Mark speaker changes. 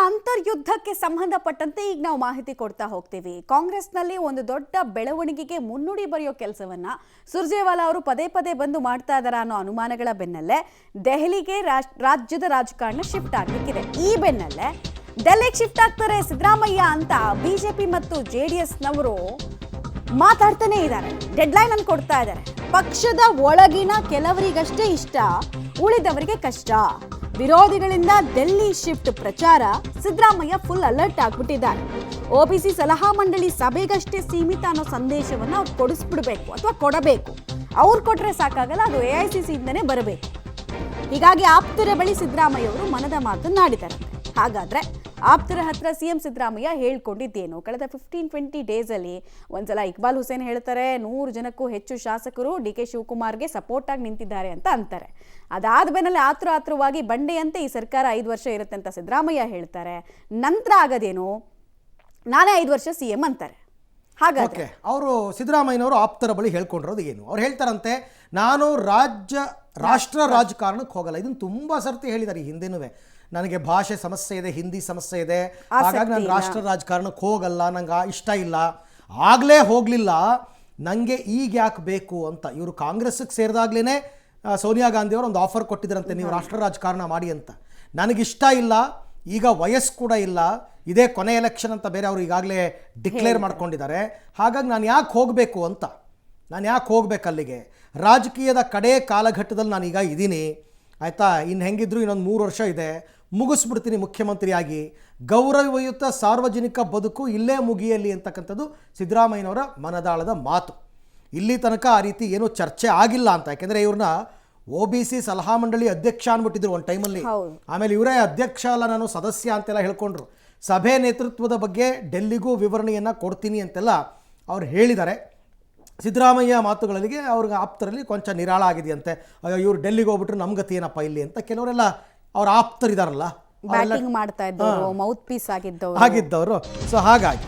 Speaker 1: ಅಂತರ್ಯುದ್ಧಕ್ಕೆ ಸಂಬಂಧಪಟ್ಟಂತೆ ಈಗ ನಾವು ಮಾಹಿತಿ ಕೊಡ್ತಾ ಹೋಗ್ತೀವಿ. ಕಾಂಗ್ರೆಸ್ನಲ್ಲಿ ಒಂದು ದೊಡ್ಡ ಬೆಳವಣಿಗೆಗೆ ಮುನ್ನುಡಿ ಬರೆಯೋ ಕೆಲಸವನ್ನ ಸುರ್ಜೇವಾಲಾ ಅವರು ಪದೇ ಪದೇ ಬಂದು ಮಾಡ್ತಾ ಇದ್ದಾರೆ ಅನ್ನೋ ಅನುಮಾನಗಳ ಬೆನ್ನಲ್ಲೇ ದೆಹಲಿಗೆ ರಾಜ್ಯದ ರಾಜಕಾರಣ ಶಿಫ್ಟ್ ಆಗಲಿಕ್ಕಿದೆ. ಈ ಬೆನ್ನಲ್ಲೇ ಡೆಲ್ಲಿಗೆ ಶಿಫ್ಟ್ ಆಗ್ತಾರೆ ಸಿದ್ದರಾಮಯ್ಯ ಅಂತ ಬಿಜೆಪಿ ಮತ್ತು ಜೆಡಿಎಸ್ನವರು ಮಾತಾಡ್ತಾನೆ ಇದ್ದಾರೆ. ಡೆಡ್ಲೈನ್ ಅನ್ನು ಕೊಡ್ತಾ ಇದ್ದಾರೆ. ಪಕ್ಷದ ಒಳಗಿನ ಕೆಲವರಿಗಷ್ಟೇ ಇಷ್ಟ, ಉಳಿದವರಿಗೆ ಕಷ್ಟ. ವಿರೋಧಿಗಳಿಂದ ಡೆಲ್ಲಿ ಶಿಫ್ಟ್ ಪ್ರಚಾರ. ಸಿದ್ದರಾಮಯ್ಯ ಫುಲ್ ಅಲರ್ಟ್ ಆಗ್ಬಿಟ್ಟಿದ್ದಾರೆ. ಒಬಿಸಿ ಸಲಹಾ ಮಂಡಳಿ ಸಭೆಗಷ್ಟೇ ಸೀಮಿತ ಅನ್ನೋ ಸಂದೇಶವನ್ನು ಅವ್ರು ಕೊಡಿಸ್ಬಿಡ್ಬೇಕು ಅಥವಾ ಕೊಡಬೇಕು. ಅವ್ರು ಕೊಟ್ರೆ ಸಾಕಾಗಲ್ಲ, ಅದು ಎಐಸಿಸಿ ಇಂದನೇ ಬರಬೇಕು. ಹೀಗಾಗಿ ಆಪ್ತರ ಬಳಿ ಸಿದ್ದರಾಮಯ್ಯ ಅವರು ಮನದ ಮಾತನ್ನಾಡಿದ್ದಾರೆ. ಹಾಗಾದ್ರೆ ಆಪ್ತರ ಹತ್ರ ಸಿಎಂ ಸಿದ್ದರಾಮಯ್ಯ ಹೇಳ್ಕೊಂಡಿದ್ದೇನು? ಕಳೆದ 15-20 ಡೇಸಲ್ಲಿ ಒಂದ್ಸಲ ಇಕ್ಬಾಲ್ ಹುಸೇನ್ ಹೇಳ್ತಾರೆ 100 ಜನಕ್ಕೂ ಹೆಚ್ಚು ಶಾಸಕರು ಡಿ.ಕೆ. ಶಿವಕುಮಾರ್ಗೆ ಸಪೋರ್ಟ್ ಆಗಿ ನಿಂತಿದ್ದಾರೆ ಅಂತ ಅಂತಾರೆ. ಅದಾದ ಬೆನ್ನಲ್ಲೇ ಆತುರವಾಗಿ ಬಂಡೆಯಂತೆ ಈ ಸರ್ಕಾರ 5 ವರ್ಷ ಇರುತ್ತೆ ಅಂತ ಸಿದ್ದರಾಮಯ್ಯ ಹೇಳ್ತಾರೆ. ನಂತರ ಆಗದೇನು, ನಾನೇ 5 ವರ್ಷ ಸಿಎಂ ಅಂತಾರೆ. ಹಾಗಾದ್ರೆ
Speaker 2: ಅವರು ಸಿದ್ದರಾಮಯ್ಯನವರು ಆಪ್ತರ ಬಳಿ ಹೇಳ್ಕೊಂಡಿರೋದು ಏನು? ಅವ್ರು ಹೇಳ್ತಾರಂತೆ, ನಾನು ರಾಷ್ಟ್ರ ರಾಜಕಾರಣಕ್ಕೆ ಹೋಗಲ್ಲ. ಇದನ್ನು ತುಂಬಾ ಸರ್ತಿ ಹೇಳಿದ್ದಾರೆ ಈ ಹಿಂದೆನೂ. ನನಗೆ ಭಾಷೆ ಸಮಸ್ಯೆ ಇದೆ, ಹಿಂದಿ ಸಮಸ್ಯೆ ಇದೆ, ಹಾಗಾಗಿ ನಾನು ರಾಷ್ಟ್ರ ರಾಜಕಾರಣಕ್ಕೆ ಹೋಗಲ್ಲ, ನಂಗೆ ಇಷ್ಟ ಇಲ್ಲ, ಆಗಲೇ ಹೋಗಲಿಲ್ಲ, ನನಗೆ ಈಗ ಯಾಕೆ ಬೇಕು ಅಂತ. ಇವರು ಕಾಂಗ್ರೆಸ್ಗೆ ಸೇರಿದಾಗ್ಲೇ ಸೋನಿಯಾ ಗಾಂಧಿ ಅವರು ಒಂದು ಆಫರ್ ಕೊಟ್ಟಿದ್ರಂತೆ, ನೀವು ರಾಷ್ಟ್ರ ರಾಜಕಾರಣ ಮಾಡಿ ಅಂತ. ನನಗಿಷ್ಟ ಇಲ್ಲ, ಈಗ ವಯಸ್ಸು ಕೂಡ ಇಲ್ಲ, ಇದೇ ಕೊನೆ ಎಲೆಕ್ಷನ್ ಅಂತ ಬೇರೆ ಅವರು ಈಗಾಗಲೇ ಡಿಕ್ಲೇರ್ ಮಾಡ್ಕೊಂಡಿದ್ದಾರೆ. ಹಾಗಾಗಿ ನಾನು ಯಾಕೆ ಹೋಗಬೇಕು ಅಂತ, ನಾನು ಯಾಕೆ ಹೋಗ್ಬೇಕು ಅಲ್ಲಿಗೆ? ರಾಜಕೀಯದ ಕಡೆ ಕಾಲಘಟ್ಟದಲ್ಲಿ ನಾನೀಗ ಇದ್ದೀನಿ, ಆಯಿತಾ? ಇನ್ನು ಹೆಂಗಿದ್ರು ಇನ್ನೊಂದು 3 ವರ್ಷ ಇದೆ, ಮುಗಿಸ್ಬಿಡ್ತೀನಿ ಮುಖ್ಯಮಂತ್ರಿಯಾಗಿ, ಗೌರವಯುತ ಸಾರ್ವಜನಿಕ ಬದುಕು ಇಲ್ಲೇ ಮುಗಿಯಲಿ ಅಂತಕ್ಕಂಥದ್ದು ಸಿದ್ದರಾಮಯ್ಯನವರ ಮನದಾಳದ ಮಾತು. ಇಲ್ಲಿ ತನಕ ಆ ರೀತಿ ಏನೂ ಚರ್ಚೆ ಆಗಿಲ್ಲ ಅಂತ. ಯಾಕೆಂದರೆ ಇವ್ರನ್ನ ಒಬಿಸಿ ಸಲಹಾ ಮಂಡಳಿ ಅಧ್ಯಕ್ಷ ಅಂದ್ಬಿಟ್ಟಿದ್ರು ಒಂದು ಟೈಮಲ್ಲಿ. ಆಮೇಲೆ ಇವರೇ ಅಧ್ಯಕ್ಷ ಅಲ್ಲ, ನಾನು ಸದಸ್ಯ ಅಂತೆಲ್ಲ ಹೇಳ್ಕೊಂಡ್ರು. ಸಭೆ ನೇತೃತ್ವದ ಬಗ್ಗೆ ಡೆಲ್ಲಿಗೂ ವಿವರಣೆಯನ್ನು ಕೊಡ್ತೀನಿ ಅಂತೆಲ್ಲ ಅವ್ರು ಹೇಳಿದ್ದಾರೆ. ಸಿದ್ದರಾಮಯ್ಯ ಮಾತುಗಳಿಗೆ ಅವ್ರಿಗೆ ಆಪ್ತರಲ್ಲಿ ಕೊಂಚ ನಿರಾಳ ಆಗಿದೆಯಂತೆ. ಇವ್ರು ಡೆಲ್ಲಿಗೆ ಹೋಗ್ಬಿಟ್ರೆ ನಮ್ಮ ಗತಿ ಏನಪ್ಪ ಇಲ್ಲಿ ಅಂತ ಕೆಲವರೆಲ್ಲ ಅವ್ರ ಆಪ್ತರಿದಾರಲ್ಲ,
Speaker 1: ಬ್ಯಾಟಿಂಗ್ ಮಾಡ್ತಾ ಇದ್ದವರು, ಮೌತ್ ಪೀಸ್ ಆಗಿದ್ದವರು.
Speaker 2: ಸೊ ಹಾಗಾಗಿ